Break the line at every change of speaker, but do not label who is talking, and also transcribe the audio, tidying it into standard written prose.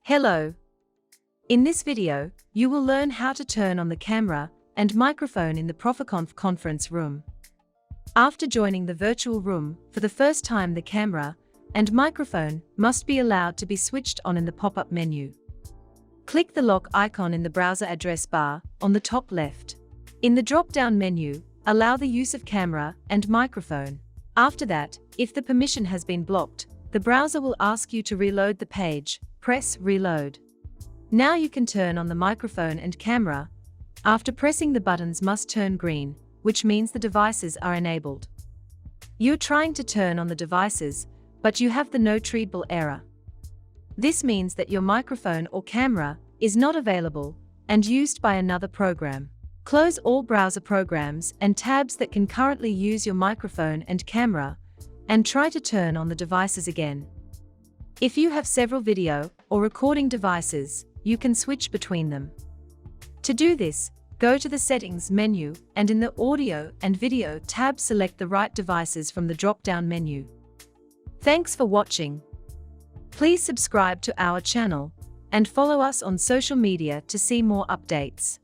Hello. In this video, you will learn how to turn on the camera and microphone in the Proficonf conference room. After joining the virtual room, for the first time the camera and microphone must be allowed to be switched on in the pop-up menu. Click the lock icon in the browser address bar on the top left. In the drop-down menu, allow the use of camera and microphone. After that, if the permission has been blocked, the browser will ask you to reload the page. Press Reload. Now you can turn on the microphone and camera. After pressing the buttons must turn green, which means the devices are enabled. You're trying to turn on the devices, but you have the no treatable error. This means that your microphone or camera is not available and used by another program. Close all browser programs and tabs that can currently use your microphone and camera, and try to turn on the devices again. If you have several video or recording devices, you can switch between them. To do this, go to the Settings menu and in the Audio and Video tab select the right devices from the drop-down menu. Thanks for watching. Please subscribe to our channel and follow us on social media to see more updates.